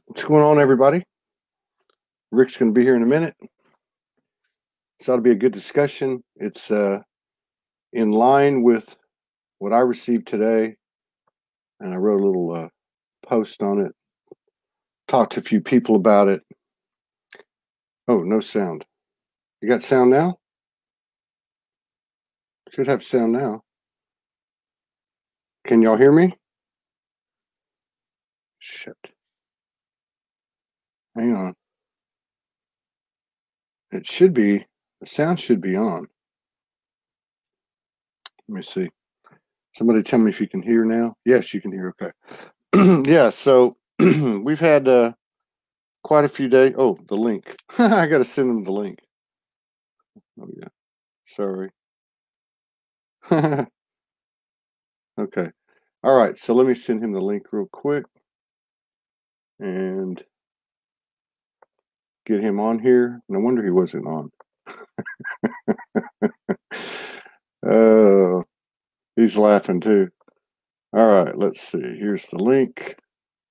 What's going on, everybody? Rick's going to be here in a minute. This ought to be a good discussion. It's in line with what I received today, and I wrote a little post on it. Talked to a few people about it. Oh, no sound. You got sound now? Should have sound now. Can y'all hear me? Shit. Hang on. It should be, the sound should be on. Let me see. Somebody tell me if you can hear now. Yes, you can hear. Okay. Yeah, so we've had quite a few days. Oh, the link. I got to send them the link. Oh, yeah. Sorry. Okay. All right. So let me send him the link real quick and get him on here. No wonder he wasn't on. Oh, he's laughing too. All right. Let's see. Here's the link.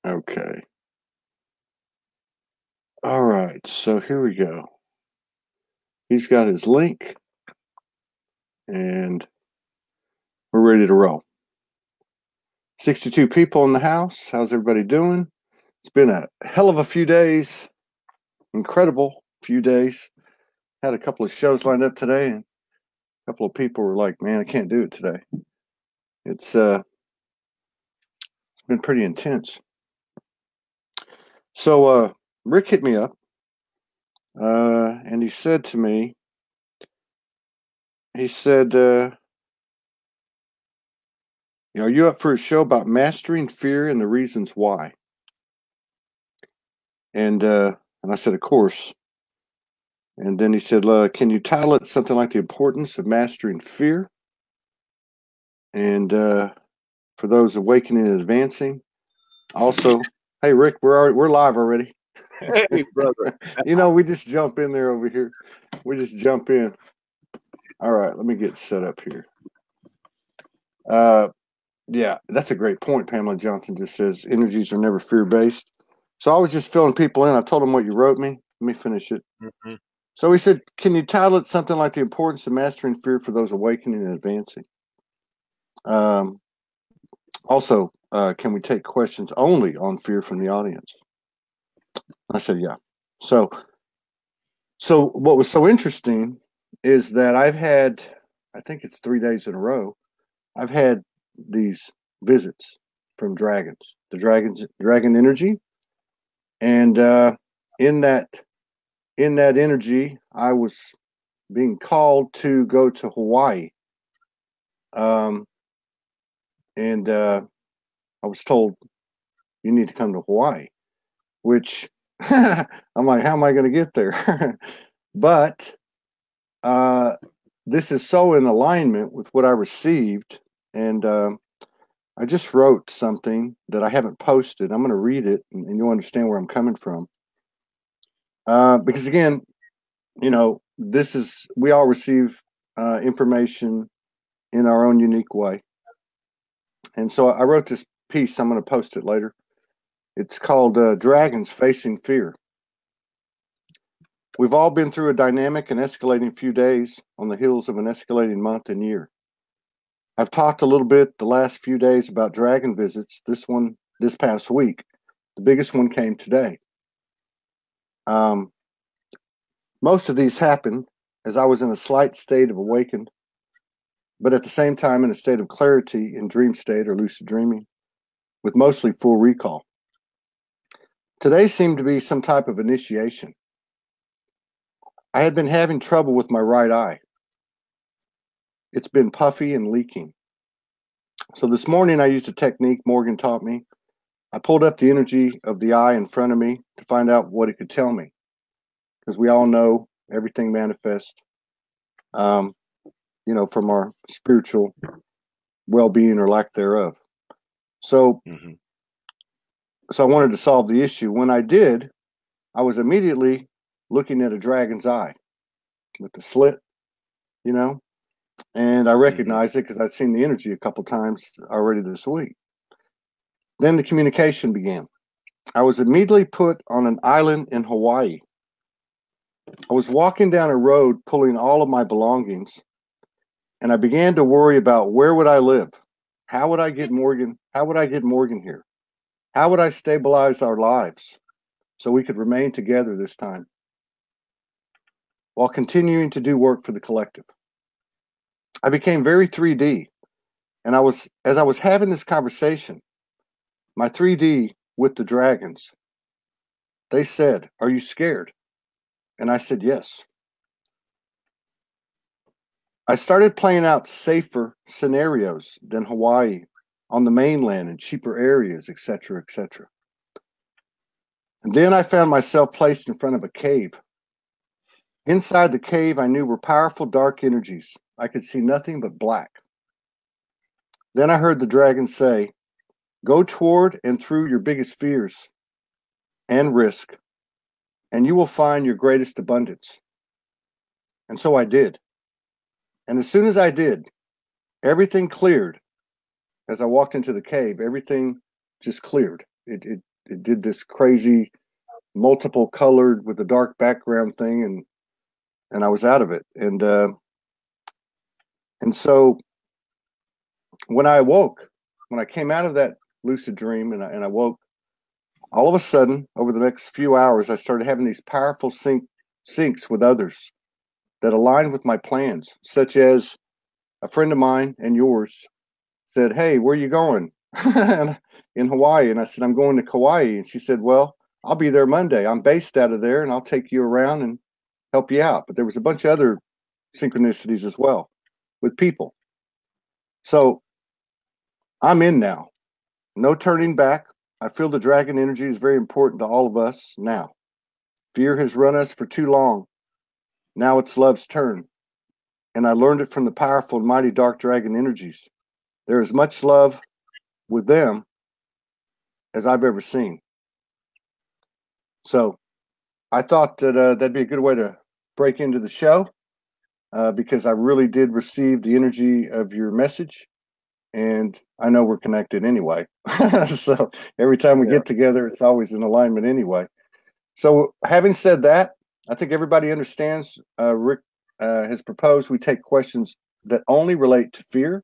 Okay. All right. So here we go. He's got his link and we're ready to roll. 62 people in the house. How's everybody doing? It's been a hell of a few days. Incredible few days. Had a couple of shows lined up today, and a couple of people were like, man, I can't do it today. It's been pretty intense. So Rick hit me up, and he said to me, he said, are you up for a show about mastering fear and the reasons why? And I said, of course. And then he said, can you title it something like The Importance of Mastering Fear? And for those awakening and advancing. Also, hey, Rick, we're live already. Hey, brother. We just jump in there over here. We just jump in. All right, let me get set up here. Yeah, that's a great point. Pamela Johnson just says energies are never fear-based. So I was just filling people in. I told them what you wrote me. Let me finish it. Mm-hmm. So he said, can you title it something like The Importance of Mastering Fear for Those Awakening and Advancing? Also, can we take questions only on fear from the audience? I said, yeah. So what was so interesting is that I've had, I think it's 3 days in a row, I've had these visits from dragons, dragon energy. And in that energy, I was being called to go to Hawaii. And I was told, you need to come to Hawaii, which I'm like, how am I going to get there? But this is so in alignment with what I received. And I just wrote something that I haven't posted. I'm going to read it and you'll understand where I'm coming from. Because again, we all receive information in our own unique way. And so I wrote this piece. I'm going to post it later. It's called Dragons Facing Fear. We've all been through a dynamic and escalating few days on the heels of an escalating month and year. I've talked a little bit the last few days about dragon visits. This past week. The biggest one came today. Most of these happened as I was in a slight state of awakened, but at the same time in a state of clarity in dream state or lucid dreaming, with mostly full recall. Today seemed to be some type of initiation. I had been having trouble with my right eye. It's been puffy and leaking. So this morning I used a technique Morgan taught me. I pulled up the energy of the eye in front of me to find out what it could tell me. Because we all know everything manifests, from our spiritual well-being or lack thereof. So I wanted to solve the issue. When I did, I was immediately looking at a dragon's eye with the slit, and I recognized it because I'd seen the energy a couple times already this week. Then the communication began. I was immediately put on an island in Hawaii. I was walking down a road pulling all of my belongings, and I began to worry about where would I live? How would I get Morgan? How would I get Morgan here? How would I stabilize our lives so we could remain together this time while continuing to do work for the collective? I became very 3D, and as I was having this conversation, my 3D with the dragons, they said, "Are you scared?" And I said, "Yes." I started playing out safer scenarios than Hawaii on the mainland and cheaper areas, etc., etc. And then I found myself placed in front of a cave. Inside the cave, I knew were powerful dark energies. I could see nothing but black. Then I heard the dragon say, "Go toward and through your biggest fears and risk, and you will find your greatest abundance." And so I did. And as soon as I did, everything cleared. As I walked into the cave, everything just cleared. It did this crazy multiple colored with a dark background thing, and I was out of it. And so when I awoke, when I came out of that lucid dream and I woke, all of a sudden, over the next few hours, I started having these powerful syncs with others that aligned with my plans, such as a friend of mine and yours said, "Hey, where are you going?" In Hawaii. And I said, "I'm going to Kauai." And she said, "Well, I'll be there Monday. I'm based out of there and I'll take you around and help you out." But there was a bunch of other synchronicities as well with people. So I'm in now. No turning back. I feel the dragon energy is very important to all of us now. Fear has run us for too long. Now it's love's turn. And I learned it from the powerful and mighty dark dragon energies. There is much love with them as I've ever seen. So I thought that that'd be a good way to break into the show because I really did receive the energy of your message. And I know we're connected anyway. So every time we get together, it's always in alignment anyway. So having said that, I think everybody understands Rick has proposed we take questions that only relate to fear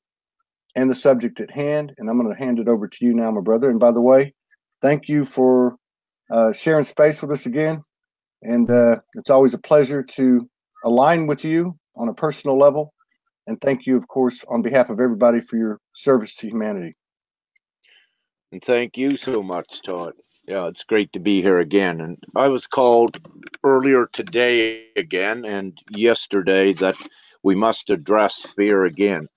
and the subject at hand. And I'm going to hand it over to you now, my brother. And by the way, thank you for sharing space with us again. And it's always a pleasure to align with you on a personal level. And thank you, of course, on behalf of everybody for your service to humanity. And thank you so much, Todd. Yeah, it's great to be here again. And I was called earlier today again and yesterday that we must address fear again.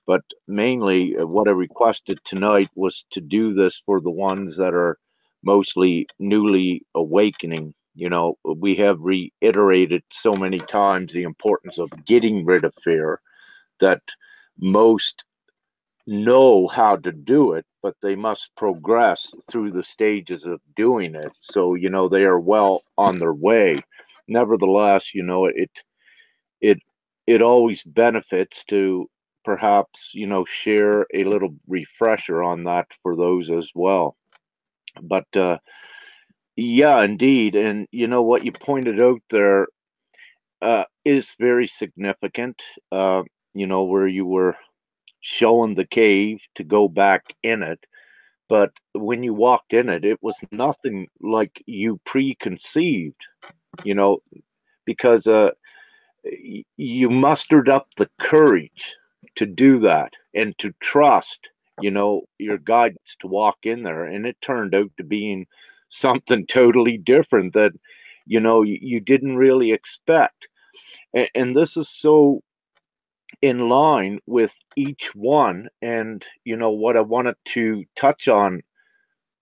But mainly, what I requested tonight was to do this for the ones that are mostly newly awakening. You know, we have reiterated so many times the importance of getting rid of fear that most know how to do it, but they must progress through the stages of doing it. So, you know, they are well on their way. Nevertheless, you know, it it always benefits to perhaps, you know, share a little refresher on that for those as well. But yeah, indeed. And you know what you pointed out there is very significant. You know, where you were showing the cave to go back in it. But when you walked in it, it was nothing like you preconceived, you know, because you mustered up the courage to do that and to trust, you know, your guidance to walk in there. And it turned out to being something totally different that, you know, you didn't really expect. And this is so in line with each one. And, you know, what I wanted to touch on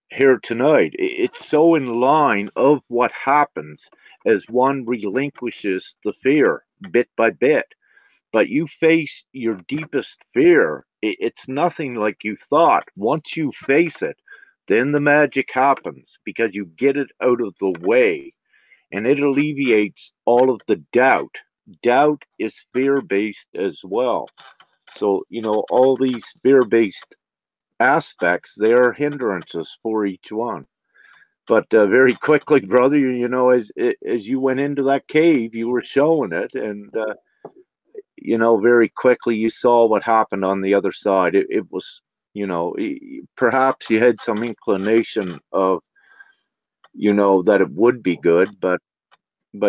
here tonight, it's so in line of what happens as one relinquishes the fear bit by bit. But you face your deepest fear. It's nothing like you thought. Once you face it, then the magic happens because you get it out of the way and it alleviates all of the doubt. Doubt is fear based as well. So, you know, all these fear based aspects, they are hindrances for each one. But very quickly, brother, as you went into that cave, you were showing it, and very quickly you saw what happened on the other side. It was, perhaps you had some inclination of, that it would be good, but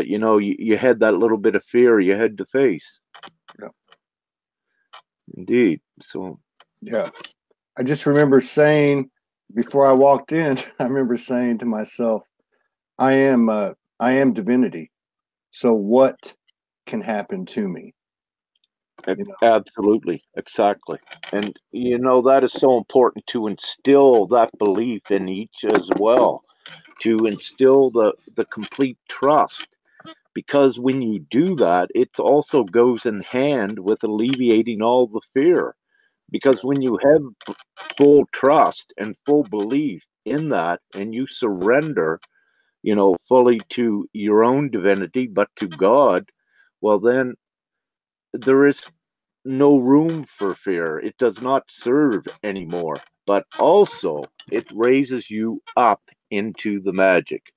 you had that little bit of fear you had to face. Yeah. Indeed. So. Yeah. I just remember saying before I walked in, I remember saying to myself, I am divinity. So what can happen to me? Absolutely. Exactly. And, that is so important to instill that belief in each as well, to instill the complete trust. Because when you do that, it also goes in hand with alleviating all the fear. Because when you have full trust and full belief in that, and you surrender, fully to your own divinity, but to God, well, then there is no room for fear. It does not serve anymore. But also, it raises you up into the magic,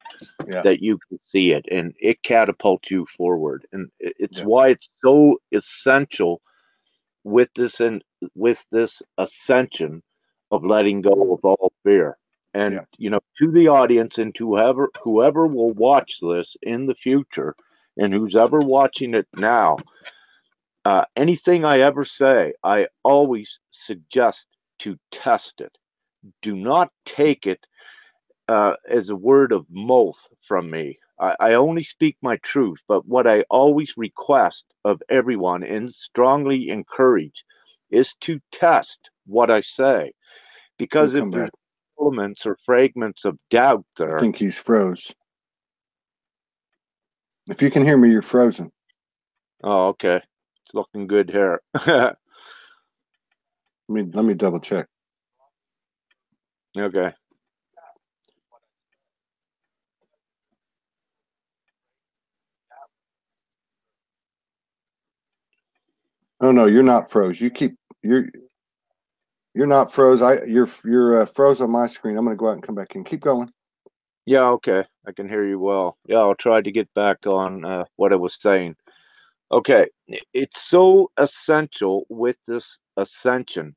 that you can see it, and it catapults you forward. And it's why it's so essential with this ascension of letting go of all fear. And to the audience, and to whoever will watch this in the future, and who's ever watching it now, anything I ever say, I always suggest to test it. Do not take it as a word of mouth from me. I only speak my truth, but what I always request of everyone and strongly encourage is to test what I say. Because if there's elements or fragments of doubt there. I think he's froze. If you can hear me, you're frozen. Oh, okay. It's looking good here. Let me double check. Okay. Oh no, you're not froze. You're not froze. You're froze on my screen. I'm going to go out and come back in. Keep going. Yeah, okay. I can hear you well. Yeah, I'll try to get back on what I was saying. Okay, it's so essential with this ascension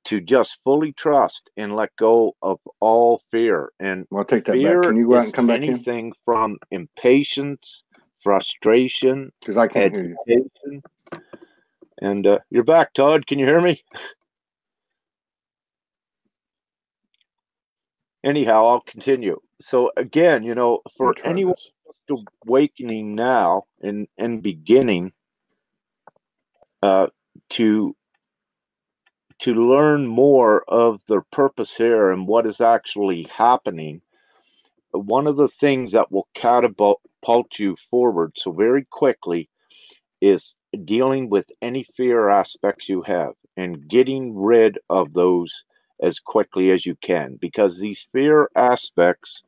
to just fully trust and let go of all fear. And I'll take that fear back. Can you go out and come back in? Anything from impatience, frustration, because I can't hear you. And you're back, Todd. Can you hear me? Anyhow, I'll continue. So again, for anyone just awakening now and beginning to learn more of their purpose here and what is actually happening, one of the things that will catapult you forward so very quickly is dealing with any fear aspects you have and getting rid of those as quickly as you can, because these fear aspects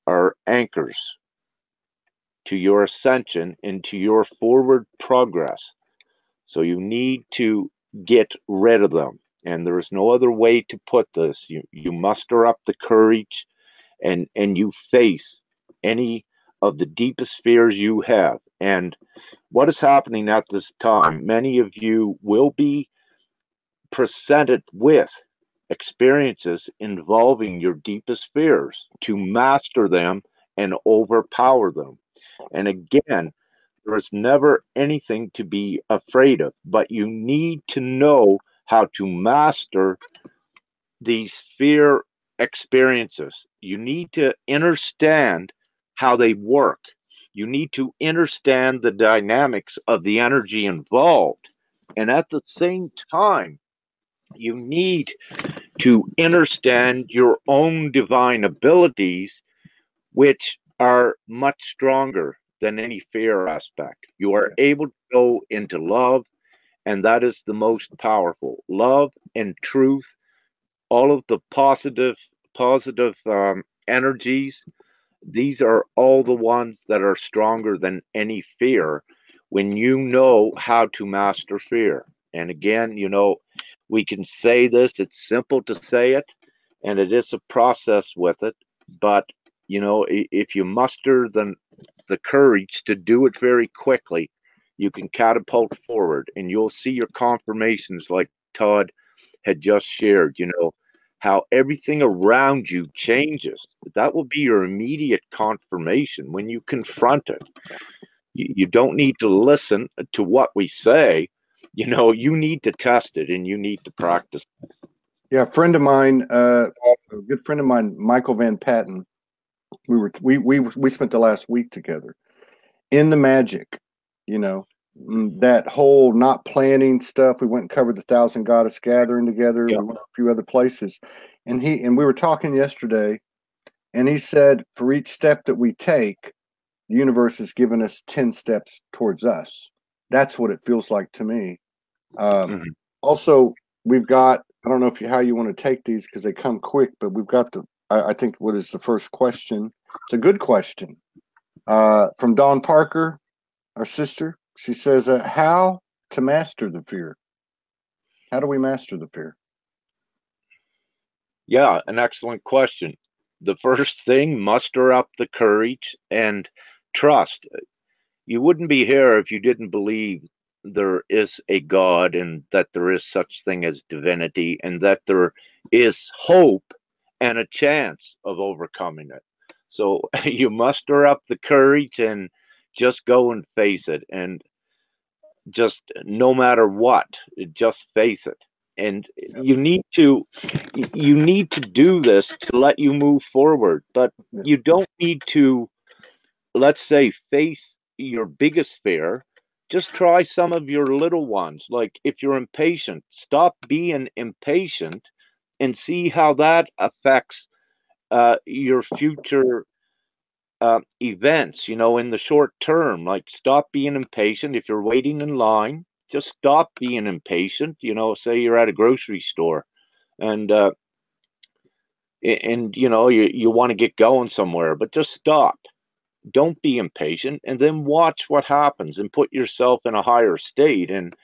are anchors to your ascension into your forward progress. So you need to get rid of them. And there is no other way to put this. You muster up the courage and you face any of the deepest fears you have. And what is happening at this time, many of you will be presented with experiences involving your deepest fears to master them and overpower them. And again, there is never anything to be afraid of, but you need to know how to master these fear experiences. You need to understand how they work. You need to understand the dynamics of the energy involved. And at the same time, you need to understand your own divine abilities, which are much stronger than any fear aspect. You are able to go into love, and that is the most powerful. Love and truth, all of the positive energies, these are all the ones that are stronger than any fear when you know how to master fear. And again, we can say this, it's simple to say it, and it is a process with it. But, if you muster the courage to do it very quickly, you can catapult forward, and you'll see your confirmations like Todd had just shared, how everything around you changes. That will be your immediate confirmation when you confront it. You don't need to listen to what we say. You need to test it, and you need to practice. Yeah, a friend of mine, a good friend of mine, Michael Van Patten, we spent the last week together in the magic, that whole not planning stuff. We went and covered the Thousand Goddess Gathering together. Yeah. We went to a few other places, and we were talking yesterday, and he said for each step that we take, the universe has given us 10 steps towards us. That's what it feels like to me. Also, we've got, I don't know how you want to take these because they come quick, but we've got I think what is the first question? It's a good question. From Dawn Parker, our sister. She says, how to master the fear? How do we master the fear? Yeah, an excellent question. The first thing, muster up the courage and trust. You wouldn't be here if you didn't believe there is a God and that there is such thing as divinity and that there is hope and a chance of overcoming it. So you muster up the courage and just go and face it, and just no matter what, just face it. And you need to do this to let you move forward, but you don't need to, let's say, face your biggest fear. Just try some of your little ones. Like if you're impatient, stop being impatient and see how that affects your future events, in the short term. Like stop being impatient. If you're waiting in line, just stop being impatient. Say you're at a grocery store and you want to get going somewhere, but just stop. Don't be impatient, and then watch what happens and put yourself in a higher state, and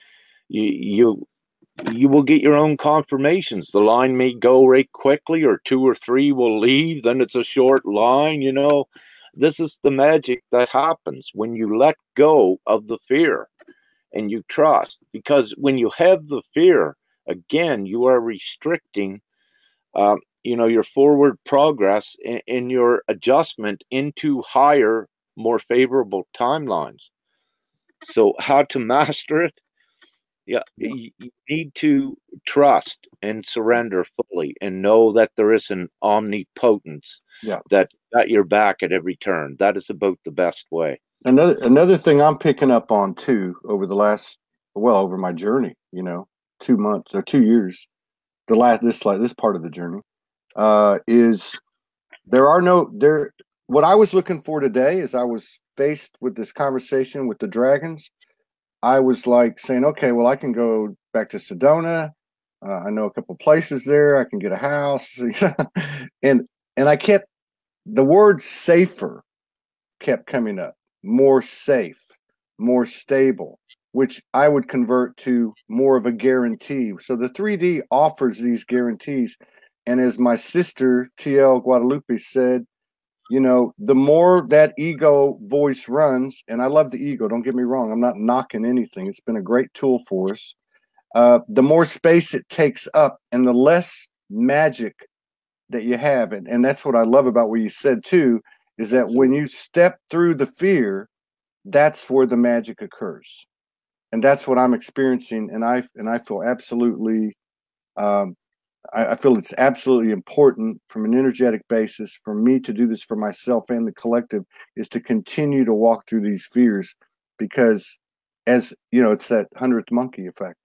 you will get your own confirmations. The line may go right quickly, or two or three will leave, then it's a short line. This is the magic that happens when you let go of the fear and you trust, because when you have the fear, again, you are restricting your forward progress in your adjustment into higher, more favorable timelines. So how to master it? Yeah, you need to trust and surrender fully and know that there is an omnipotence that got your back at every turn. That is about the best way. Another thing I'm picking up on too over over my journey, 2 months or 2 years, this part of the journey, is what I was looking for today as I was faced with this conversation with the dragons. I was like saying, okay, well, I can go back to Sedona. I know a couple places there. I can get a house. and the word safer kept coming up. More safe, more stable, which I would convert to more of a guarantee. So the 3D offers these guarantees. And as my sister, TL Guadalupe, said, the more that ego voice runs, and I love the ego, don't get me wrong, I'm not knocking anything. It's been a great tool for us. The more space it takes up and the less magic that you have. And that's what I love about what you said too, is that when you step through the fear, that's where the magic occurs. And that's what I'm experiencing. And I feel absolutely, I feel it's absolutely important from an energetic basis for me to do this for myself and the collective, is to continue to walk through these fears, because it's that 100th monkey effect,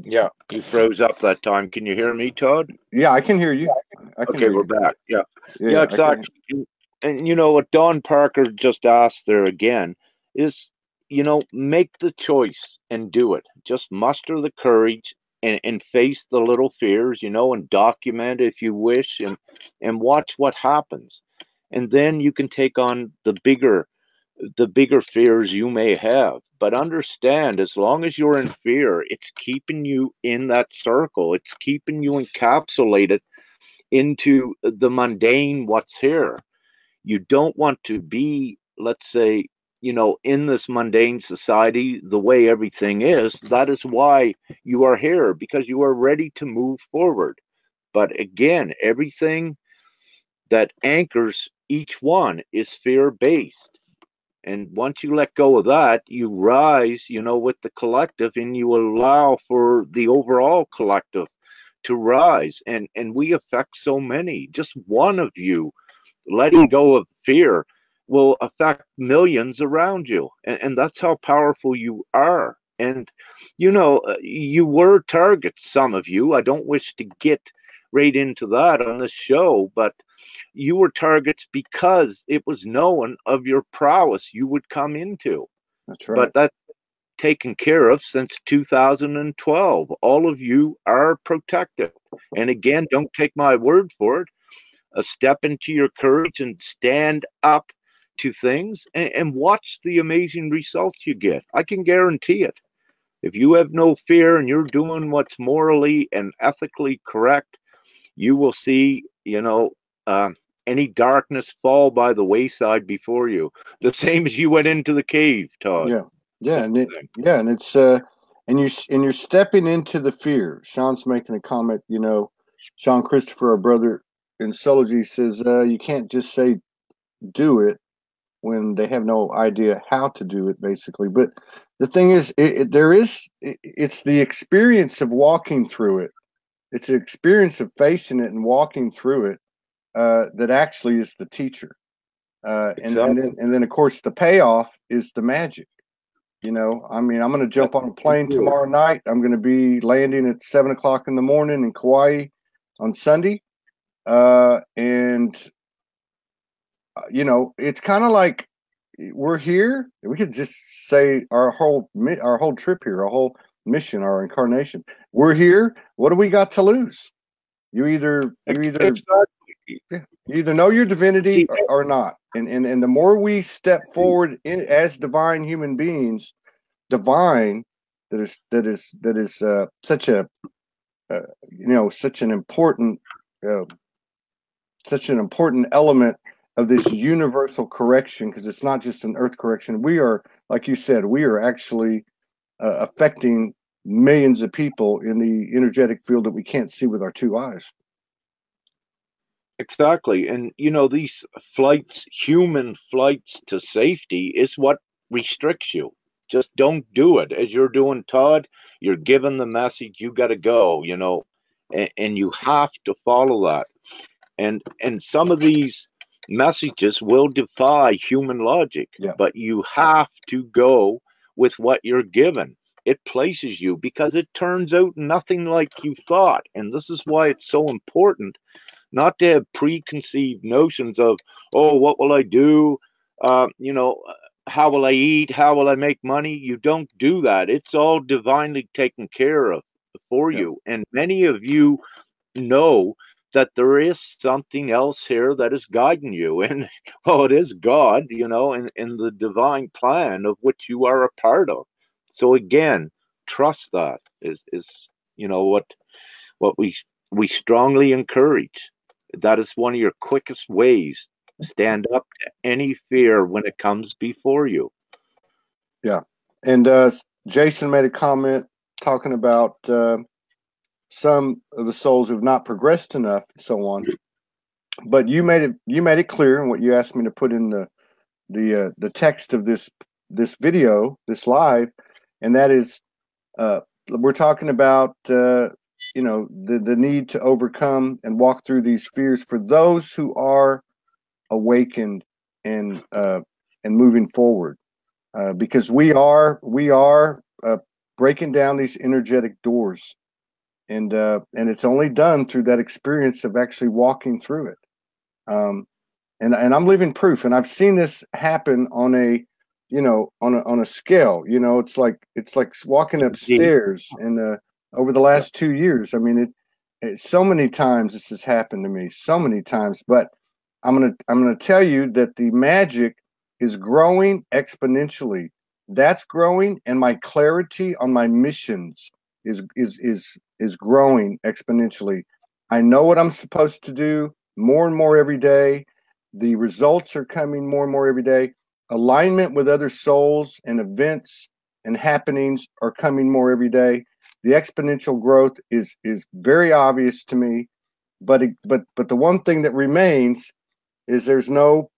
Yeah, you froze up that time. Can you hear me, Todd? Yeah, I can hear you. Okay, we're back. Yeah, exactly. And what Dawn Parker just asked there again is, make the choice and do it. Just muster the courage and face the little fears, and document if you wish, and watch what happens. And then you can take on the bigger the bigger fears you may have. But understand, as long as you're in fear, it's keeping you in that circle. It's keeping you encapsulated into the mundane, what's here. You don't want to be, let's say, in this mundane society, the way everything is. That is why you are here, because you are ready to move forward. But again, everything that anchors each one is fear based. And once you let go of that, you rise, with the collective, and you allow for the overall collective to rise. And we affect so many. Just one of you letting go of fear will affect millions around you. And that's how powerful you are. And, you were targets, some of you. I don't wish to get right into that on this show, but you were targets because it was known of your prowess you would come into. That's right. But that's taken care of since 2012. All of you are protected. And again, don't take my word for it. Step into your courage and stand up to things, and watch the amazing results you get. I can guarantee it. If you have no fear and you're doing what's morally and ethically correct, you will see, any darkness fall by the wayside before you. The same as you went into the cave, Todd. Yeah, and it's and you're stepping into the fear. Sean's making a comment. Sean Christopher, our brother in Soulology, says you can't just say do it when they have no idea how to do it, basically. But the thing is, it's the experience of walking through it. It's the experience of facing it and walking through it that actually is the teacher. Exactly. And then of course the payoff is the magic. I'm going to jump on a plane tomorrow night. I'm going to be landing at 7:00 in the morning in Kauai on Sunday. And it's kind of like we're here. We could just say our whole trip here, our whole mission, our incarnation. We're here. What do we got to lose? You either know your divinity or not. And the more we step forward as divine human beings, divine that is such a such an important element of this universal correction, because it's not just an earth correction. We are, like you said, we are actually affecting millions of people in the energetic field that we can't see with our two eyes. Exactly. And, these flights, human flights to safety, is what restricts you. Just don't do it. As you're doing, Todd, you're given the message, you got to go, and you have to follow that. And some of these messages will defy human logic, but you have to go with what you're given. It places you, because it turns out nothing like you thought. And this is why it's so important not to have preconceived notions of, oh, what will I do? How will I eat? How will I make money? You don't do that. It's all divinely taken care of for you. And many of you know that there is something else here that is guiding you. And, well, it is God, in the divine plan of which you are a part of. So again, trust that is what we strongly encourage. That is one of your quickest ways. Stand up to any fear when it comes before you. Yeah. And Jason made a comment talking about some of the souls who've not progressed enough and so on. But you made it clear in what you asked me to put in the text of this video, this live, and that is we're talking about the need to overcome and walk through these fears for those who are awakened and moving forward, because we are breaking down these energetic doors, and it's only done through that experience of actually walking through it. And I'm living proof, and I've seen this happen on a on a scale. It's like walking upstairs, and over the last 2 years, I mean, it so many times this has happened to me, so many times. But I'm gonna tell you that the magic is growing exponentially. That's growing, and my clarity on my missions is growing exponentially. I know what I'm supposed to do more and more every day. The results are coming more and more every day. Alignment with other souls and events and happenings are coming more every day. The exponential growth is very obvious to me, but the one thing that remains is there's no,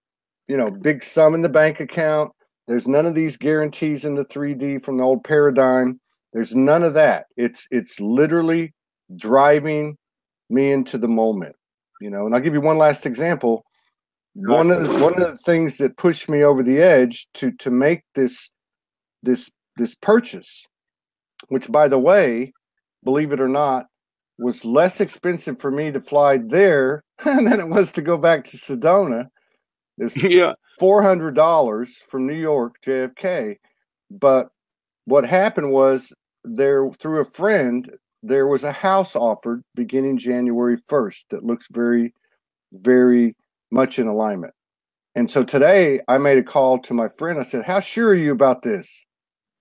big sum in the bank account. There's none of these guarantees in the 3D from the old paradigm. There's none of that. It's literally driving me into the moment, And I'll give you one last example. One of the things that pushed me over the edge to make this purchase, which, by the way, believe it or not, was less expensive for me to fly there than it was to go back to Sedona. It's $400 from New York, JFK. But what happened was, there, through a friend, there was a house offered beginning January 1st that looks very, very much in alignment. And so today I made a call to my friend. I said, "How sure are you about this?"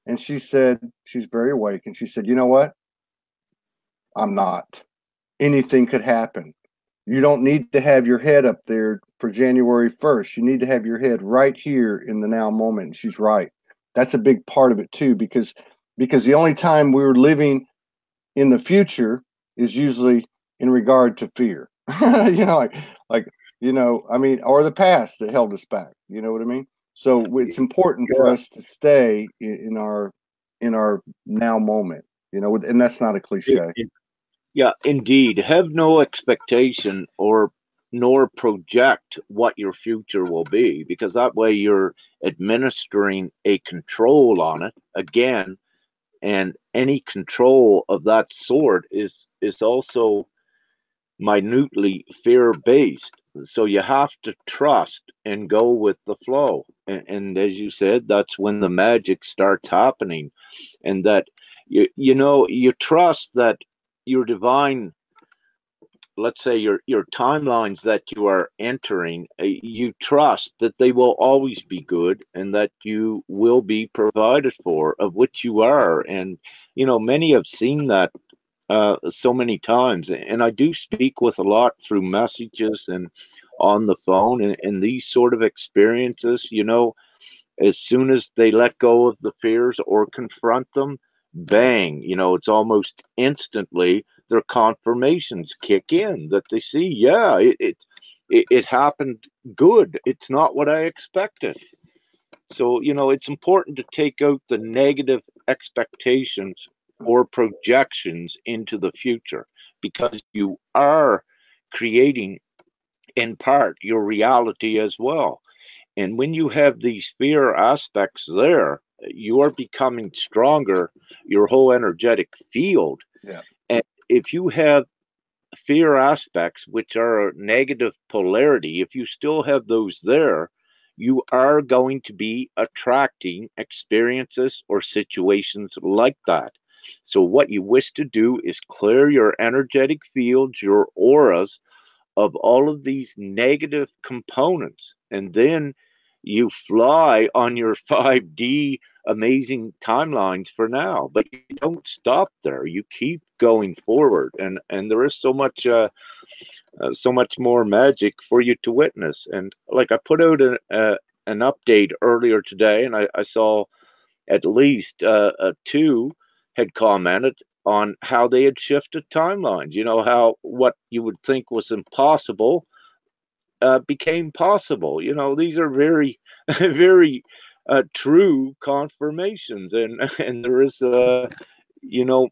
And she said, she's very awake, and she said, "You know what? I'm not. Anything could happen. You don't need to have your head up there for January 1st. You need to have your head right here in the now moment." And she's right. That's a big part of it too, because the only time we're living in the future is usually in regard to fear. Or the past that held us back. You know what I mean? So it's important for us to stay in our now moment, and that's not a cliche. Yeah, indeed. Have no expectation nor project what your future will be, because that way you're administering a control on it again, and any control of that sort is also minutely fear based. So you have to trust and go with the flow. And as you said, that's when the magic starts happening, and that you trust that your divine, let's say your timelines that you are entering, you trust that they will always be good, and that you will be provided for, of which you are. And many have seen that so many times, and I do speak with a lot through messages and on the phone, and these sort of experiences, as soon as they let go of the fears or confront them, bang, it's almost instantly their confirmations kick in, that they see, yeah, it happened good. It's not what I expected. So, it's important to take out the negative expectations or projections into the future, because you are creating in part your reality as well. And when you have these fear aspects there, you are becoming stronger, your whole energetic field. Yeah. And if you have fear aspects, which are negative polarity, if you still have those there, you are going to be attracting experiences or situations like that. So, what you wish to do is clear your energetic fields, your auras, of all of these negative components, and then you fly on your 5D amazing timelines for now. But you don't stop there, you keep going forward, and there is so much more magic for you to witness. And like, I put out an update earlier today, and I saw at least two had commented on how they had shifted timelines. How what you would think was impossible became possible. These are very, very true confirmations, and there is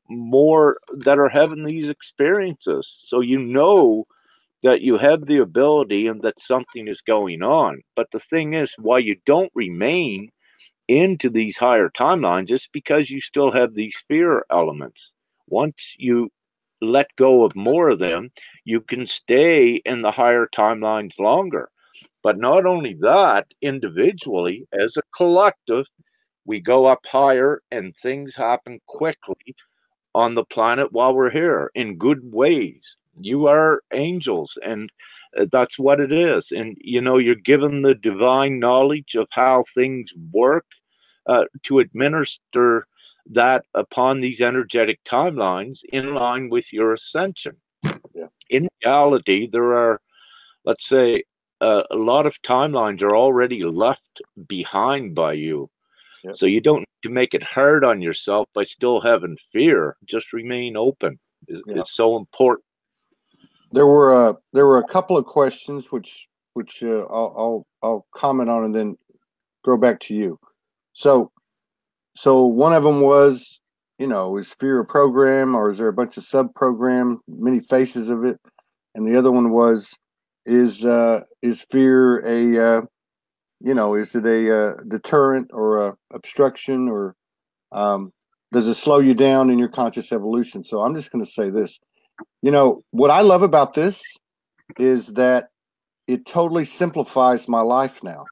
more that are having these experiences. So that you have the ability and that something is going on. But the thing is, why you don't remain into these higher timelines is because you still have these fear elements. Once you let go of more of them, you can stay in the higher timelines longer. But not only that, individually, as a collective, we go up higher, and things happen quickly on the planet while we're here in good ways. You are angels, and that's what it is. And you're given the divine knowledge of how things work, to administer that upon these energetic timelines in line with your ascension. Yeah. In reality, there are, let's say, a lot of timelines are already left behind by you. Yep. So you don't need to make it hard on yourself by still having fear. Just remain open. It's so important. There were a couple of questions which I'll comment on and then go back to you. So one of them was, is fear a program, or is there a bunch of sub program, many faces of it? And the other one was, is fear a is it a deterrent or a obstruction, or does it slow you down in your conscious evolution? So I'm just going to say this. What I love about this is that it totally simplifies my life now.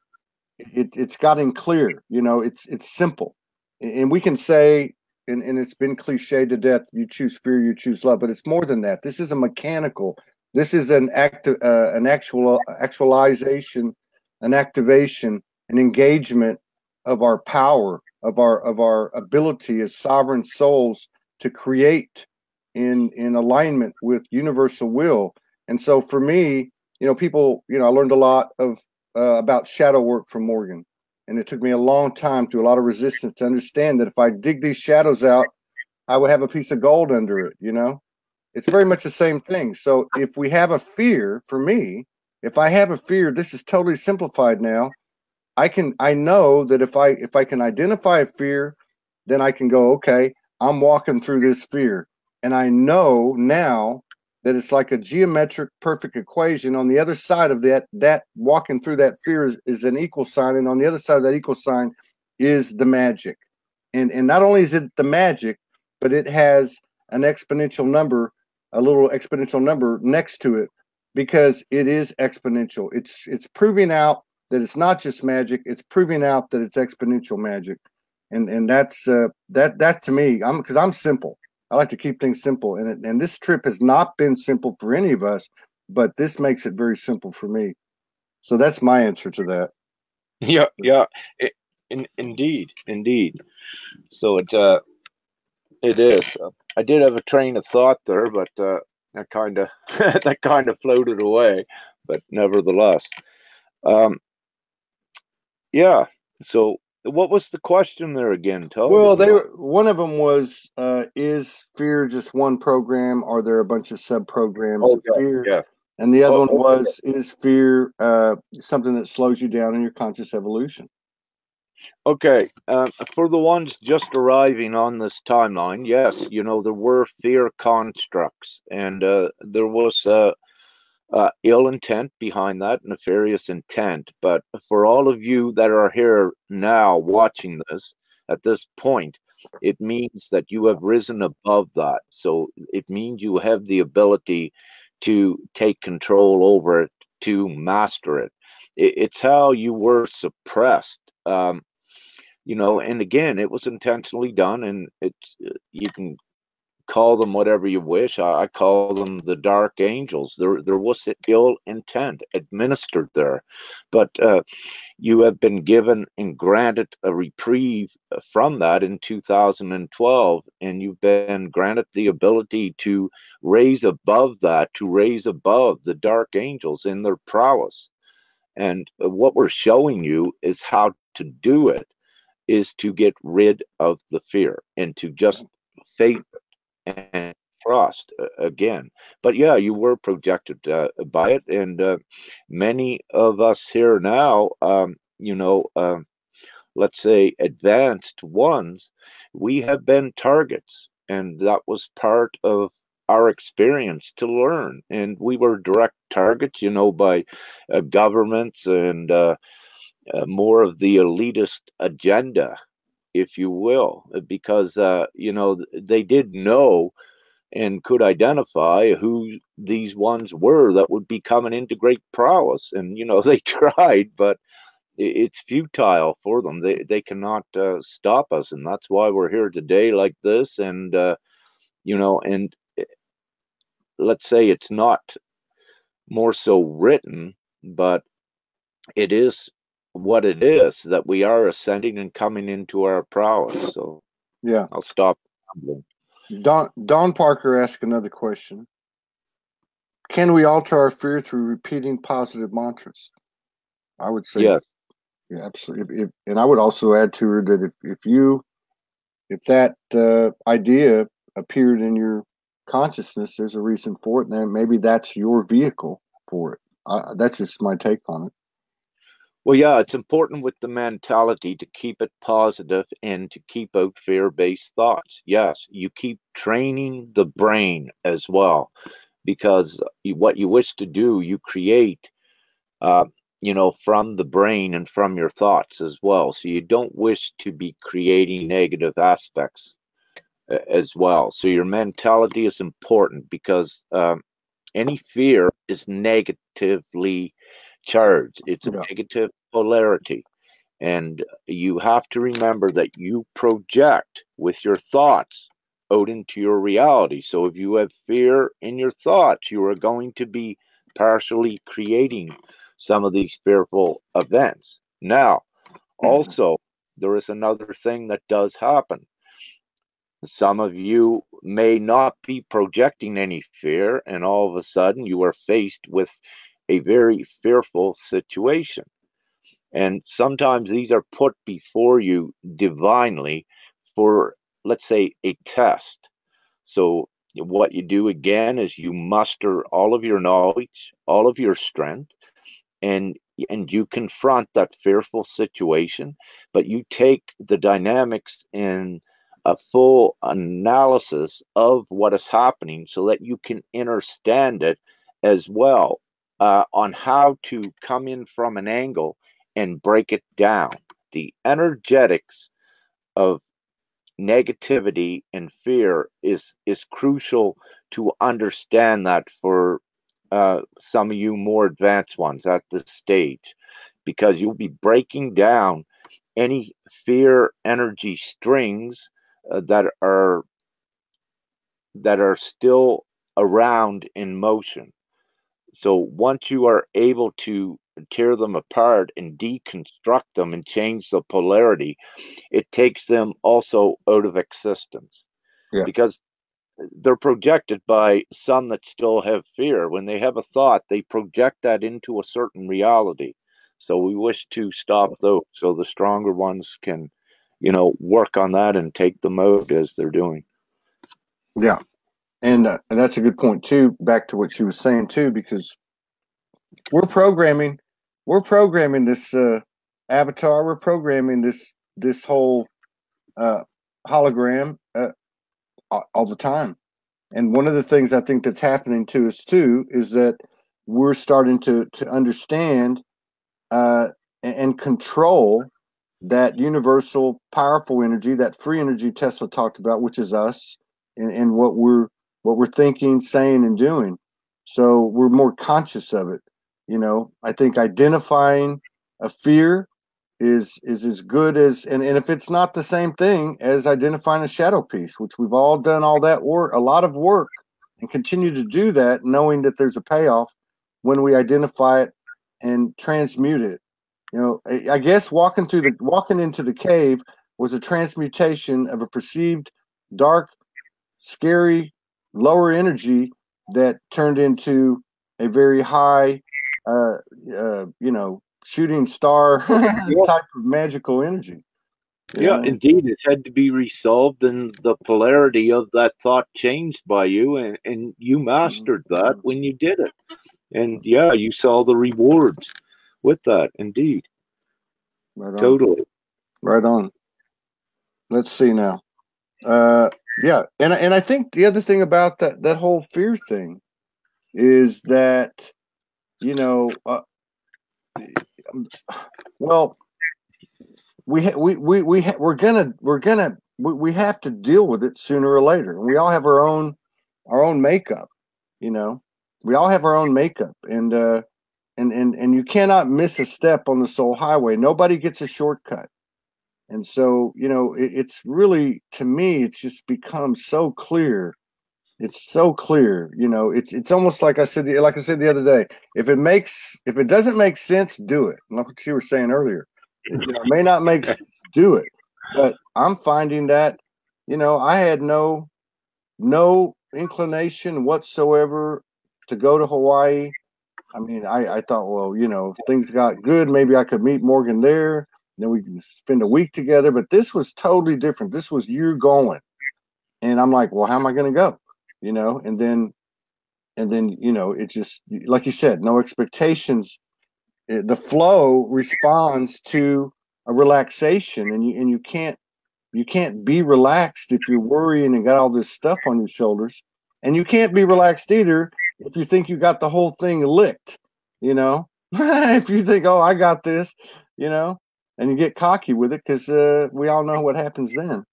It's gotten clear. It's simple, and we can say, and it's been cliched to death, you choose fear, you choose love, but it's more than that. This is a mechanical. This is an actualization, an activation, an engagement of our power, of our ability as sovereign souls to create in alignment with universal will. And so for me, people, I learned a lot of about shadow work from Morgan. And it took me a long time, through a lot of resistance, to understand that if I dig these shadows out, I would have a piece of gold under it. It's very much the same thing. So if we have a fear, for me, if I have a fear, this is totally simplified now. I know that if I can identify a fear, then I can go, okay, I'm walking through this fear. And I know now that it's like a geometric perfect equation. On the other side of that walking through that fear is an equal sign. And on the other side of that equal sign is the magic. And not only is it the magic, but it has an exponential number, a little exponential number next to it, because it is exponential. It's proving out that it's not just magic. It's proving out that it's exponential magic. And that's that to me, because I'm simple. I like to keep things simple, and this trip has not been simple for any of us, but this makes it very simple for me. So that's my answer to that. Yeah. Indeed. So it is. I did have a train of thought there, but that kind of that kind of floated away. But nevertheless, um, yeah. So what was the question there again, Todd? Well, one of them was, is fear just one program? Are there a bunch of sub programs of fear? Yeah. And the other one was, is fear something that slows you down in your conscious evolution? Okay, for the ones just arriving on this timeline, yes, there were fear constructs, and there was ill intent behind that, nefarious intent. But for all of you that are here now watching this at this point, it means that you have risen above that. So it means you have the ability to take control over it, to master it. It's how you were suppressed. And again, it was intentionally done, and it's you can call them whatever you wish. I call them the dark angels. There was ill intent administered there, but you have been given and granted a reprieve from that in 2012, and you've been granted the ability to raise above that, to raise above the dark angels in their prowess. And what we're showing you is how to do it, is to get rid of the fear and to just face and trust again. But yeah, you were projected by it, and many of us here now, let's say advanced ones, we have been targets, and that was part of our experience to learn. And we were direct targets, by governments and more of the elitist agenda, if you will, because they did know and could identify who these ones were that would be coming into great prowess. And they tried, but it's futile for them. They cannot stop us, and that's why we're here today like this. And and let's say it's not more so written, but it is what it is, that we are ascending and coming into our prowess. So Yeah. I'll stop rambling. Don Parker asked another question. Can we alter our fear through repeating positive mantras? I would say, Yes. yeah, absolutely. And I would also add to her that if that idea appeared in your consciousness, there's a reason for it, and then maybe that's your vehicle for it. That's just my take on it. Well, yeah, it's important with the mentality to keep it positive and to keep out fear-based thoughts. Yes, you keep training the brain as well, because what you wish to do, you create, uh, from the brain and from your thoughts as well. So you don't wish to be creating negative aspects as well. So your mentality is important, because any fear is negatively charged. It's a Yeah. negative polarity. And you have to remember that you project with your thoughts out into your reality. So if you have fear in your thoughts, you are going to be partially creating some of these fearful events. Now, also, there is another thing that does happen. Some of you may not be projecting any fear, and all of a sudden you are faced with a very fearful situation. And sometimes these are put before you divinely for, let's say, a test. So, what you do again is you muster all of your knowledge, all of your strength, and you confront that fearful situation, but you take the dynamics in a full analysis of what is happening so that you can understand it as well, on how to come in from an angle and break it down. The energetics of negativity and fear is crucial to understand that for some of you more advanced ones at this stage, because you'll be breaking down any fear energy strings that are still around in motion. So once you are able to tear them apart and deconstruct them and change the polarity, it takes them also out of existence, Yeah. because they're projected by some that still have fear. When they have a thought, they project that into a certain reality. So we wish to stop those so the stronger ones can, work on that and take them out as they're doing. Yeah. And that's a good point too. Back to what she was saying too, because we're programming, this avatar. We're programming this whole uh, hologram all the time. And one of the things I think that's happening to us too is that we're starting to understand uh, and control that universal powerful energy, that free energy Tesla talked about, which is us, and what we're thinking, saying, and doing. So we're more conscious of it. I think identifying a fear is as good as, and if it's not the same thing as identifying a shadow piece, which we've all done all that work, a lot of work, and continue to do that, knowing that there's a payoff when we identify it and transmute it. I guess walking into the cave was a transmutation of a perceived dark, scary, lower energy that turned into a very high, uh, shooting star Yeah, type of magical energy. yeah, indeed. It had to be resolved, and the polarity of that thought changed by you, and you mastered that when you did it. And yeah, you saw the rewards with that, indeed. Right on. Totally. Right on. Let's see now. Yeah, and I think the other thing about that whole fear thing is that you know, well, we have to deal with it sooner or later, and we all have our own makeup. You know, we all have our own makeup, and you cannot miss a step on the soul highway. Nobody gets a shortcut. And so, it's really, to me, it's just become so clear It's so clear, it's almost like I said the other day. If it doesn't make sense, do it. Like what you were saying earlier, it may not make sense, do it. But I'm finding that, I had no inclination whatsoever to go to Hawaii. I mean, I thought, well, if things got good, maybe I could meet Morgan there. Then we can spend a week together. But this was totally different. This was you going. And I'm like, well, how am I going to go? And then, it just, like you said, no expectations. The flow responds to a relaxation, and you can't be relaxed if you're worrying and got all this stuff on your shoulders, and you can't be relaxed either if you think you got the whole thing licked. If you think, oh, I got this, and you get cocky with it, because we all know what happens then.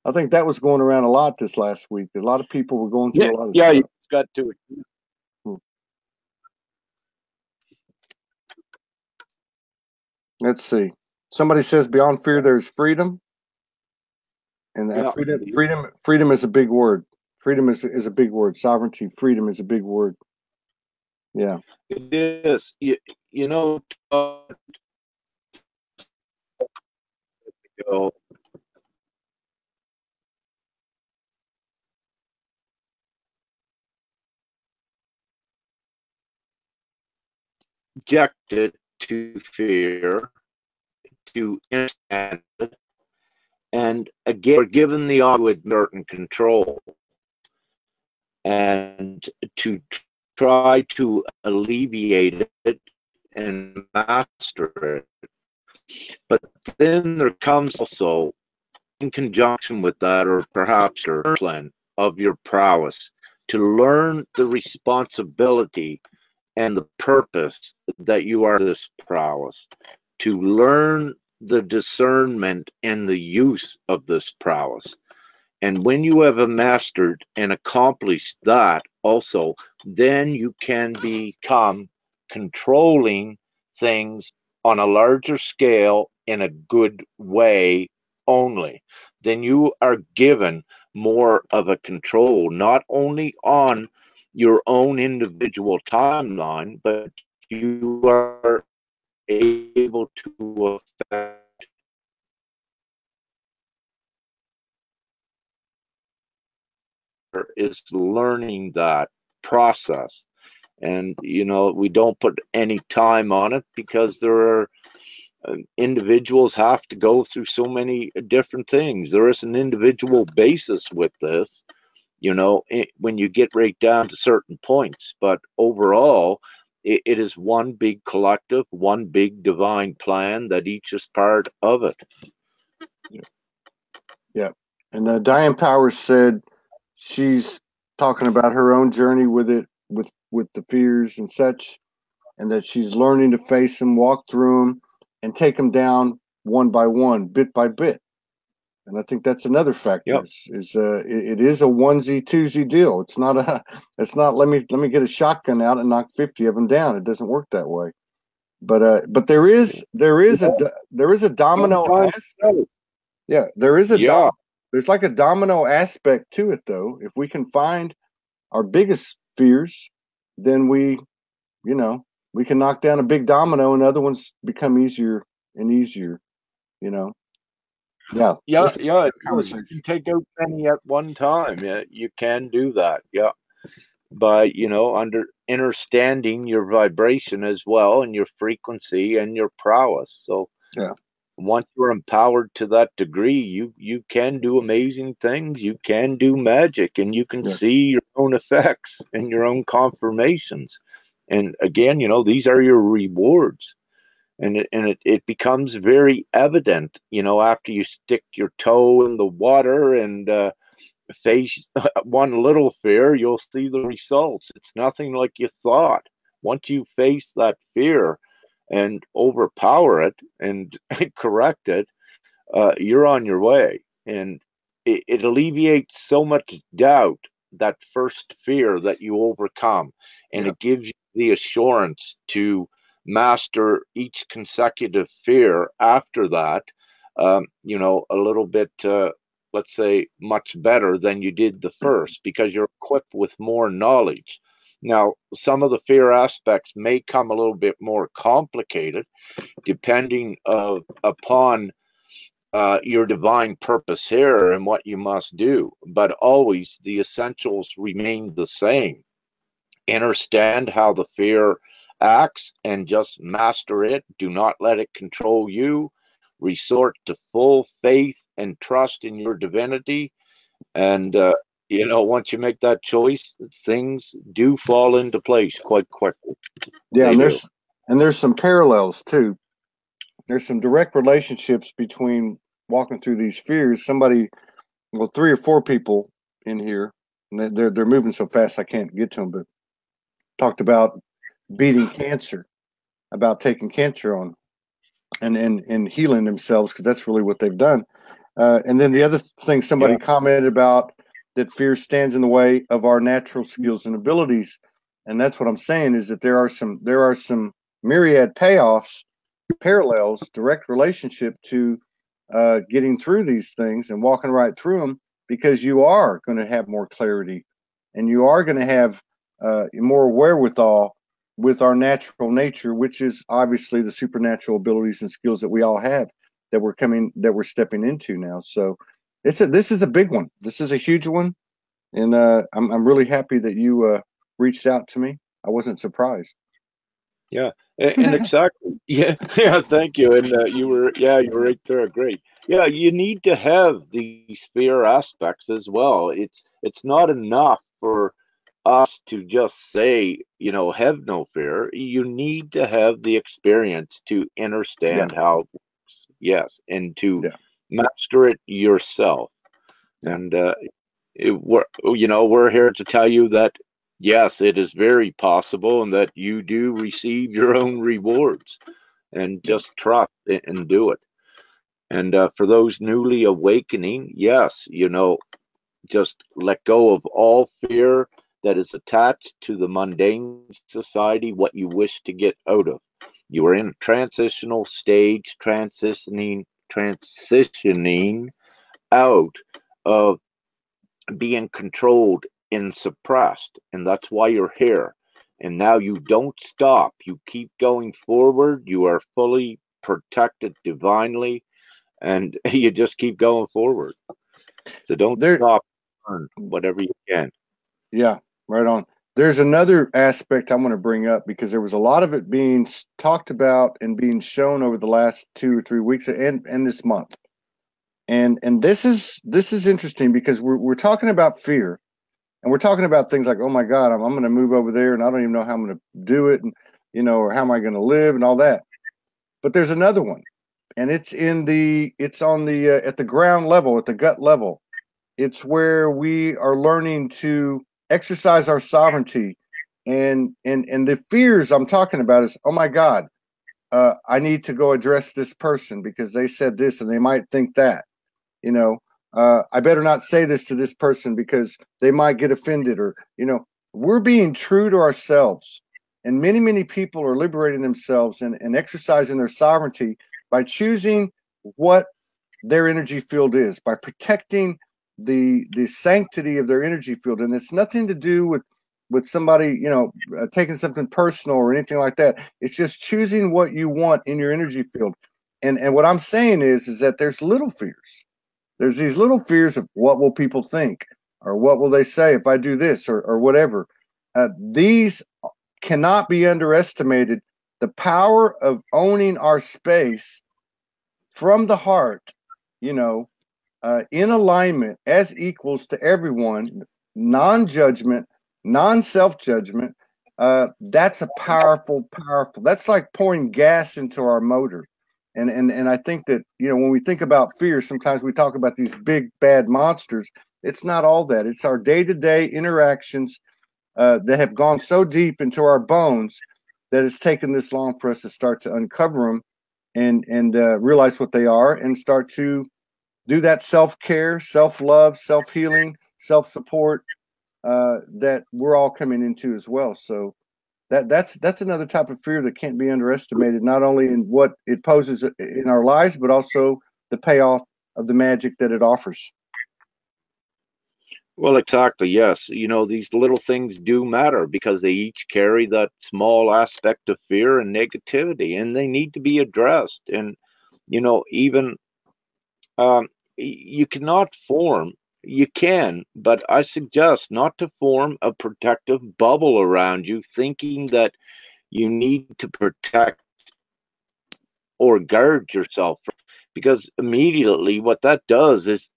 I think that was going around a lot this last week. A lot of people were going through a lot of stuff. Yeah, you got to it. Let's see. Somebody says beyond fear there's freedom, and freedom is a big word. Freedom is a big word. Sovereignty, freedom is a big word. Yeah, it is. You know, subjected to fear, to understand it, and again, we're given the option with certain control, and to try to alleviate it and master it. But then there comes also, in conjunction with that, or perhaps your plan of your prowess, to learn the responsibility and the purpose that you are this prowess, to learn the discernment and the use of this prowess. And when you have mastered and accomplished that also, then you can become controlling things on a larger scale in a good way only. Then you are given more of a control, not only on your own individual timeline, but you are able to affect is learning that process. And we don't put any time on it because there are individuals have to go through so many different things. There is an individual basis with this, when you get right down to certain points, but overall it is one big collective, one big divine plan that each is part of it. Yeah. And Diane Powers said she's talking about her own journey with it, with the fears and such, and that she's learning to face them, walk through them, and take them down one by one, bit by bit. And I think that's another factor. Yep. It is a onesie twosie deal. It's not let me get a shotgun out and knock 50 of them down. It doesn't work that way. But there is a domino aspect. Yeah, there's like a domino aspect to it, though. If we can find our biggest fears, then we can knock down a big domino and other ones become easier and easier, Yeah. You can take out many at one time. Yeah, you can do that. Yeah. By, understanding your vibration as well, and your frequency and your prowess. So yeah. Once you're empowered to that degree, you can do amazing things. You can do magic, and you can see your own effects and your own confirmations. And again, these are your rewards. And it becomes very evident, after you stick your toe in the water and face one little fear, you'll see the results. It's nothing like you thought. Once you face that fear and overpower it and correct it, you're on your way. And it alleviates so much doubt, that first fear that you overcome. And it gives you the assurance to master each consecutive fear after that, a little bit let's say, much better than you did the first because you're equipped with more knowledge. Now, some of the fear aspects may come a little bit more complicated depending upon your divine purpose here and what you must do, but always the essentials remain the same. Understand how the fear acts and just master it. Do not let it control you. Resort to full faith and trust in your divinity. And, once you make that choice, things do fall into place quite quickly. Yeah, They and there's some parallels too. There's some direct relationships between walking through these fears. Somebody, well, 3 or 4 people in here, and they're moving so fast I can't get to them, but talked about beating cancer, about taking cancer on, and healing themselves, because that's really what they've done. And then the other thing somebody commented about, that fear stands in the way of our natural skills and abilities, and that's what I'm saying, is that there are some myriad payoffs, parallels, direct relationship to getting through these things and walking right through them, because you are going to have more clarity, and you are going to have more wherewithal with our natural nature, which is obviously the supernatural abilities and skills that we all have, that we're stepping into now. So this is a big one. This is a huge one, and I'm really happy that you reached out to me. I wasn't surprised. Yeah, and exactly. Yeah, yeah. Thank you. And you were right there. Great. Yeah, you need to have these fear aspects as well. It's not enough for us to just say, have no fear. You need to have the experience to Yeah, understand how it works. Yes, and to yeah, master it yourself. yeah. And we're here to tell you that yes, it is very possible, and that you do receive your own rewards, and just trust it and do it. And for those newly awakening, yes, just let go of all fear that is attached to the mundane society, what you wish to get out of. You are in a transitional stage, transitioning out of being controlled and suppressed, and that's why you're here. And now you don't stop, you keep going forward. You are fully protected divinely, and you just keep going forward. So don't There, stop. Learn whatever you can. yeah, right on. There's another aspect I want to bring up, because there was a lot of it being talked about and being shown over the last 2 or 3 weeks and this month. And this is interesting, because we're talking about fear, and we're talking about things like, oh my God, I'm going to move over there and I don't even know how I'm going to do it, and or how am I going to live and all that. But there's another one, and it's on the at the ground level, at the gut level. It's where we are learning to exercise our sovereignty, and the fears I'm talking about is, oh my God, I need to go address this person because they said this and they might think that. I better not say this to this person because they might get offended, or we're being true to ourselves. And many people are liberating themselves and exercising their sovereignty by choosing what their energy field is, by protecting the sanctity of their energy field. And it's nothing to do with somebody taking something personal or anything like that. It's just choosing what you want in your energy field. And what I'm saying is that there's little fears. There's these little fears of, what will people think, or what will they say if I do this, or whatever. These cannot be underestimated. The power of owning our space from the heart, in alignment as equals to everyone, non-judgment, non-self-judgment. That's a powerful. That's like pouring gas into our motor. And I think that, when we think about fear, sometimes we talk about these big bad monsters. It's not all that. It's our day-to-day interactions that have gone so deep into our bones that it's taken this long for us to start to uncover them and realize what they are, and start to do that self-care, self-love, self-healing, self-support that we're all coming into as well. So that's another type of fear that can't be underestimated, not only in what it poses in our lives, but also the payoff of the magic that it offers. Well, exactly. Yes. These little things do matter because they each carry that small aspect of fear and negativity, and they need to be addressed. And, even um, you cannot form, you can, but I suggest not to form a protective bubble around you, thinking that you need to protect or guard yourself, because immediately what that does is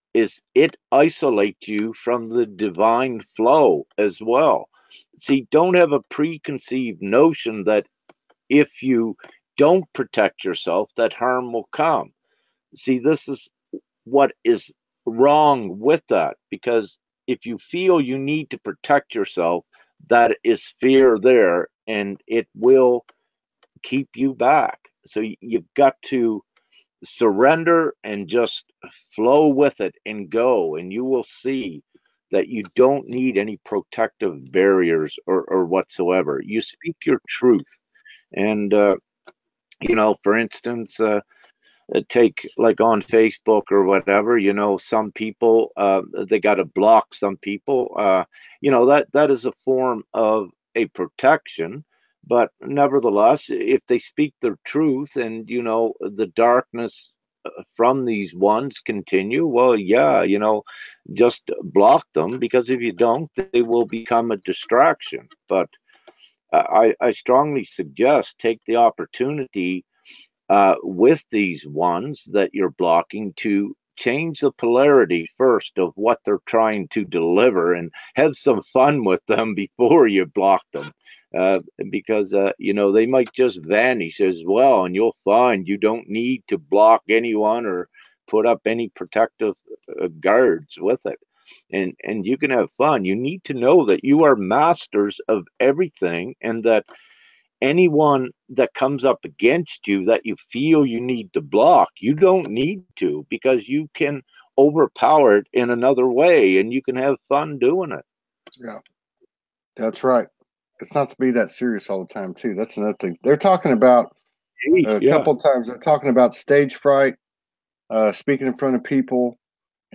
it isolates you from the divine flow as well. See, don't have a preconceived notion that if you don't protect yourself that harm will come. See, this is what is wrong with that, because if you feel you need to protect yourself, that is fear there, and it will keep you back. So you've got to surrender and just flow with it and go, and you will see that you don't need any protective barriers or whatsoever. You speak your truth. And for instance, take like on Facebook or whatever, some people, they got to block some people. That is a form of a protection. But nevertheless, if they speak their truth and the darkness from these ones continue, well, yeah, just block them, because if you don't, they will become a distraction. But I strongly suggest take the opportunity with these ones that you're blocking to change the polarity first of what they're trying to deliver, and have some fun with them before you block them. Because they might just vanish as well, and you'll find you don't need to block anyone or put up any protective guards with it, and you can have fun. You need to know that you are masters of everything, and that anyone that comes up against you that you feel you need to block, you don't need to, because you can overpower it in another way, and you can have fun doing it. Yeah, that's right. It's not to be that serious all the time, too. That's another thing. They're talking about a Yeah, couple of times. They're talking about stage fright, speaking in front of people,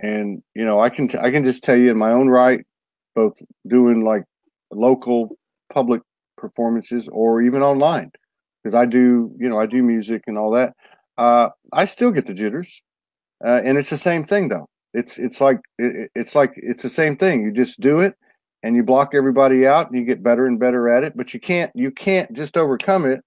and I can just tell you in my own right, both doing like local public performances or even online, because I do music and all that. I still get the jitters, and it's the same thing though. It's the same thing. You just do it, and you block everybody out, and you get better and better at it. But you can't just overcome it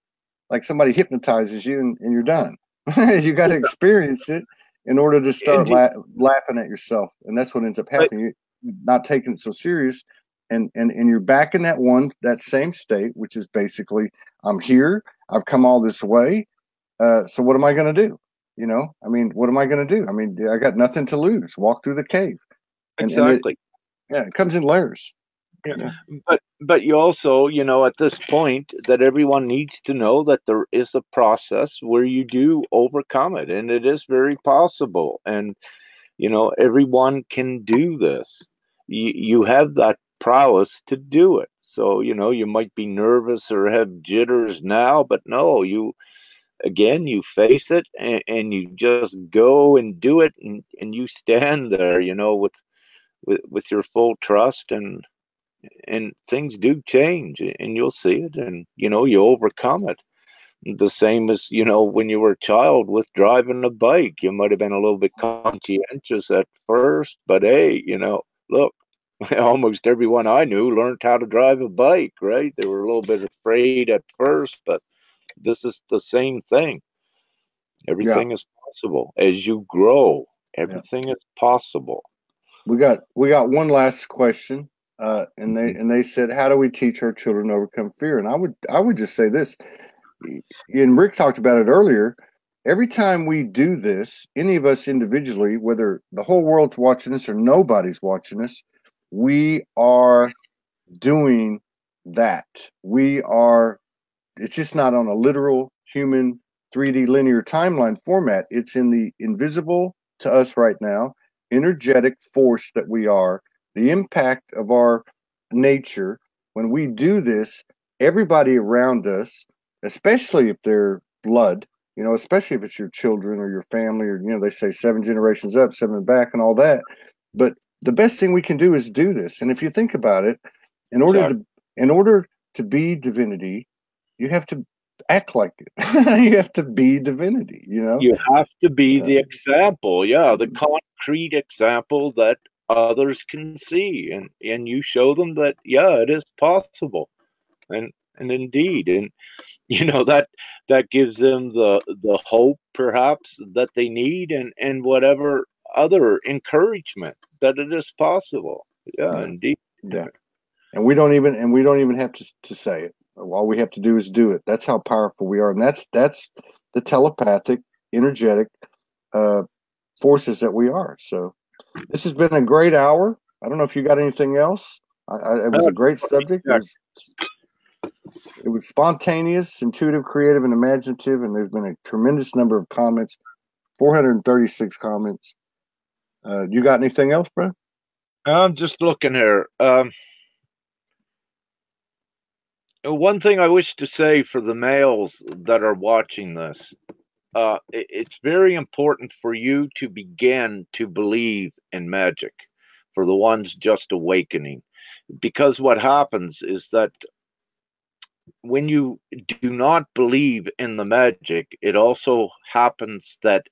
like somebody hypnotizes you and you're done. You got to experience it in order to start indeed. laughing at yourself, and that's what ends up But happening. You're not taking it so serious, and you're back in that same state, which is basically, I'm here, I've come all this way, so what am I going to do? I mean, what am I going to do? I mean, I got nothing to lose. Walk through the cave, and it exactly. yeah, it comes in layers. Yeah. Yeah, But you also, at this point, that everyone needs to know that there is a process where you do overcome it, and it is very possible. And everyone can do this. You have that prowess to do it. So, you might be nervous or have jitters now, but no, you face it, and you just go and do it, and you stand there, with your full trust, and things do change, and you'll see it, and you overcome it. The same as when you were a child with driving a bike, you might have been a little bit conscientious at first, but hey, look, almost everyone I knew learned how to drive a bike, right? They were a little bit afraid at first, but this is the same thing. yeah, Everything is possible as you grow. yeah. Everything is possible. We got one last question, and they Mhm. and they said, "How do we teach our children to overcome fear?" And I would just say this, and Rick talked about it earlier. Every time we do this, any of us individually, whether the whole world's watching us or nobody's watching us, we are doing that. We are. It's just not on a literal human 3D linear timeline format. It's in the invisible to us right now, energetic force that we are, the impact of our nature. When we do this, everybody around us, especially if they're blood, especially if it's your children or your family, or, they say 7 generations up, 7 back, and all that. But the best thing we can do is do this. And if you think about it, in order Exactly. to be divinity, you have to act like it. You have to be divinity, you know? You have to be the example, yeah, the concrete example that others can see, and you show them that, yeah, it is possible, and indeed, and that gives them the hope perhaps that they need, and whatever other encouragement that it is possible. Yeah, Yeah. indeed. Yeah. And we don't even have to say it. All we have to do is do it. That's how powerful we are. And that's the telepathic, energetic forces that we are. So this has been a great hour. I don't know if you got anything else. It was a great subject. It was spontaneous, intuitive, creative, and imaginative. And there's been a tremendous number of comments, 436 comments. You got anything else, bro? I'm just looking here. One thing I wish to say for the males that are watching this, it's very important for you to begin to believe in magic for the ones just awakening. Because what happens is that when you do not believe in the magic, it also happens that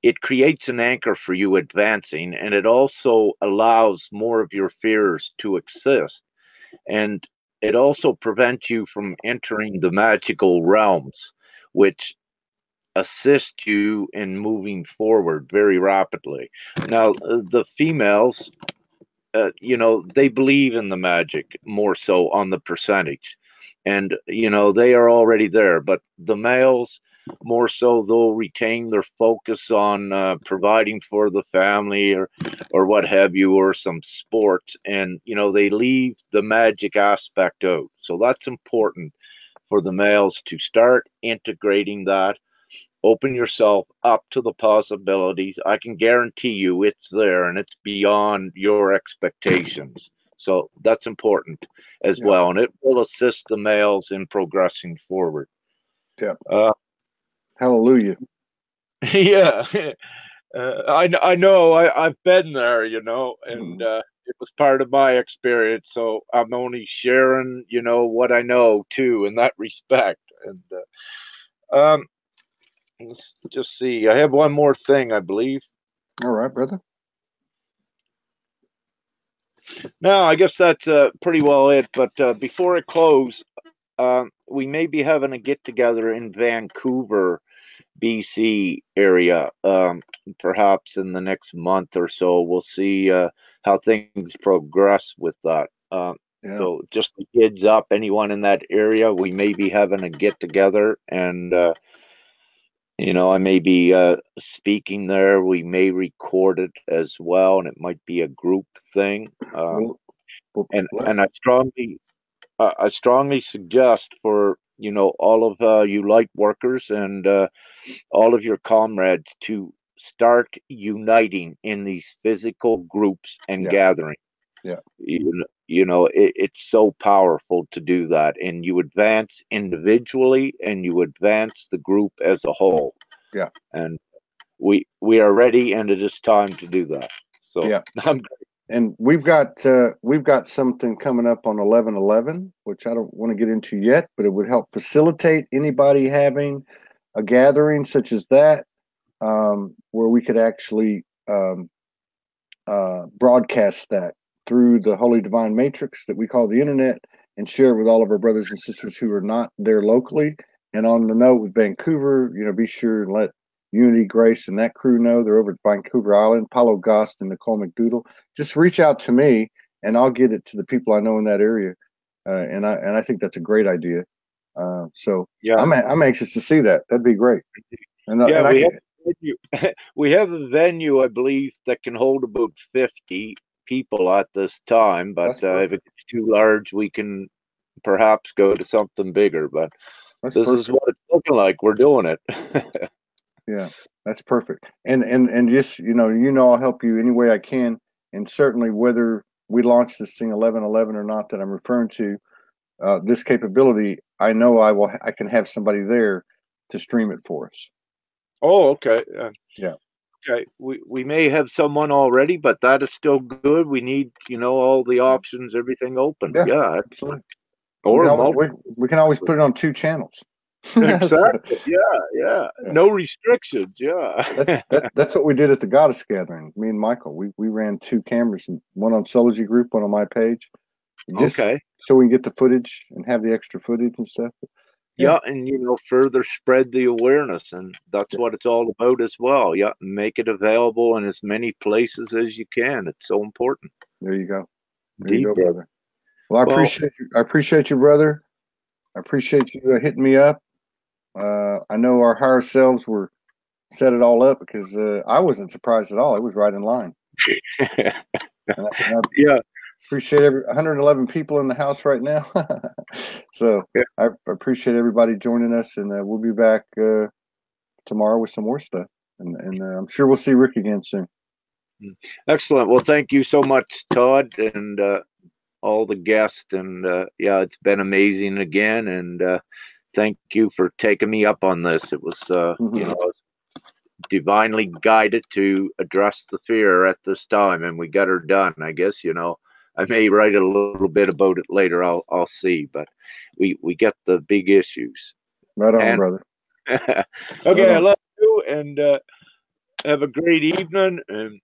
it creates an anchor for you advancing, and it also allows more of your fears to exist. And it also prevents you from entering the magical realms, which assist you in moving forward very rapidly. Now, the females, they believe in the magic more so on the percentage. And, they are already there. But the males, more so, they'll retain their focus on providing for the family or what have you, or some sports. And, they leave the magic aspect out. So that's important for the males to start integrating that. Open yourself up to the possibilities. I can guarantee you it's there and it's beyond your expectations. So that's important as Yeah. well. And it will assist the males in progressing forward. Yeah. Uh, Hallelujah. yeah. I know. I've been there, and it was part of my experience. So I'm only sharing, what I know too in that respect. And let's just see. I have one more thing, I believe. All right, brother. No, I guess that's pretty well it. But before I close, we may be having a get together in Vancouver, BC area, perhaps in the next month or so. We'll see how things progress with that. Yeah. So just the kids up, anyone in that area, we may be having a get together, and I may be speaking there. We may record it as well, and it might be a group thing. Well, And I strongly suggest for all of you light workers and all of your comrades to start uniting in these physical groups and yeah. gatherings. Yeah. It's so powerful to do that, and you advance individually and you advance the group as a whole. Yeah. And we are ready, and it is time to do that. So yeah. I'm And we've got something coming up on 11/11, which I don't want to get into yet, but it would help facilitate anybody having a gathering such as that, where we could actually broadcast that through the Holy Divine Matrix that we call the internet, and share it with all of our brothers and sisters who are not there locally. And on the note with Vancouver, be sure and let Unity, Grace, and that crew know they're over at Vancouver Island. Paulo Gost and Nicole McDoodle. Just reach out to me, and I'll get it to the people I know in that area. And I think that's a great idea. So yeah. I'm anxious to see that. That'd be great. And Yeah, and we have a venue, I believe, that can hold about 50 people at this time. But if it's too large, we can perhaps go to something bigger. But this is what it's looking like. We're doing it. Yeah, that's perfect. And just I'll help you any way I can. And certainly, whether we launch this thing 11/11 or not that I'm referring to, this capability, I know I can have somebody there to stream it for us. Oh, okay. Yeah. Okay, we may have someone already, but that is still good. We need, all the options, everything open. Yeah, Yeah, absolutely. We can or always, multiple. we can always put it on 2 channels. So Exactly. Yeah, yeah. yeah, No restrictions. Yeah. that's what we did at the Goddess Gathering. Me and Michael, we ran 2 cameras, one on Soulsy Group, one on my page, just Okay. so we can get the footage and have the extra footage and stuff. Yeah, Yeah, and further spread the awareness, and that's yeah. what it's all about as well. Yeah, make it available in as many places as you can. It's so important. There you go. There you Indeed, go, brother. brother. Well, I Well, appreciate you. I appreciate you, brother. I appreciate you hitting me up. I know our higher selves were set it all up because I wasn't surprised at all. It was right in line. And I yeah, appreciate 111 people in the house right now. So yeah. I appreciate everybody joining us, and we'll be back tomorrow with some more stuff. And I'm sure we'll see Rick again soon. Excellent. Well, thank you so much, Todd, and all the guests. And yeah, it's been amazing again. And thank you for taking me up on this. It was, I was divinely guided to address the fear at this time, and we got her done. I guess I may write a little bit about it later. I'll see, but we get the big issues. Right on, And brother. okay, Right I on. love you, and have a great evening. And